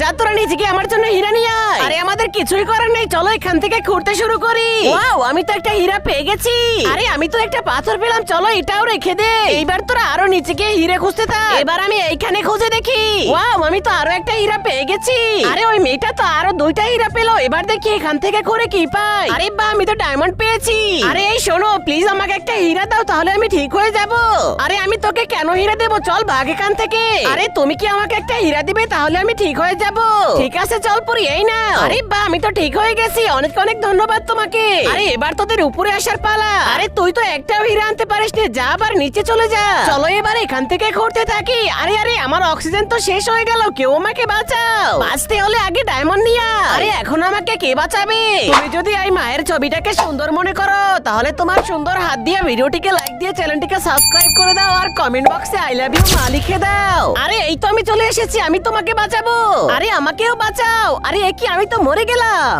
যা তোরা নিজেকে আমার জন্য হীরা নিয়ে আয়। আরে আমাদের কিছুই করার নেই, চলো এখান থেকে খুঁড়তে শুরু করি। ওয়াও, আমি তো একটা হীরা পেয়ে গেছি। আরে আমি তো একটা পাথর পেলাম, চলো এটাও রেখে দে। এইবার তোরা আরো নিচে গিয়ে হীরে খুঁজতে থাক। এবার আমি এইখানে খুঁজে দেখি। ওয়াও, আমি তো আরো একটা হীরা পেয়ে গেছি। আরে ওই মেয়েটা তো আরো দুইটা হীরা পেলো। এবার দেখি এখান থেকে করে কি পাই। আরে বাহ, আমি তো ডায়মন্ড পেয়েছি। আরে এই শোনো, প্লিজ আমাকে একটা হীরা দাও, তাহলে আমি ঠিক হয়ে যাব। আরে আমি তোকে কেন হীরা দেবো, চল ভাগ এখান থেকে। আরে তুমি কি আমাকে একটা হীরা দিবে, তাহলে আমি ঠিক হয়ে যাব। ঠিক আছে চল পুরি, এই না। আরে বাহ, আমি তো ঠিক হয়ে গেছি, অনেক অনেক ধন্যবাদ তোমাকে। আরে এবার তোদের উপরে আসার পালা। আরে তুই তো একটাও হীরা আনতে পারিস নি, যা আবার নিচে চলে যা। চলো এবার এখান থেকে ঘুরতে থাকি। আরে আরে আমার অক্সিজেন তো শেষ হয়ে গেল, কেউ আমাকে বাঁচাও। বাঁচতে হলে আগে ডায়মন্ড নিয়ে আয়। আরে এখন আমাকে কে বাঁচাবে? তুমি যদি এই মায়ের ছবিটাকে সুন্দর মনে করো, তাহলে তোমার সুন্দর হাত দিয়ে ভিডিওটিকে লাইক দিয়ে চ্যানেলটিকে সাবস্ক্রাইব করে দাও আর কমেন্ট বক্সে আই লাভ ইউ মা লিখে দাও। আরে এই তো আমি চলে এসেছি, আমি তোমাকে বাঁচাবো। আরে আমাকেও বাঁচাও। আরে এ কি, আমি তো মরে গেলাম।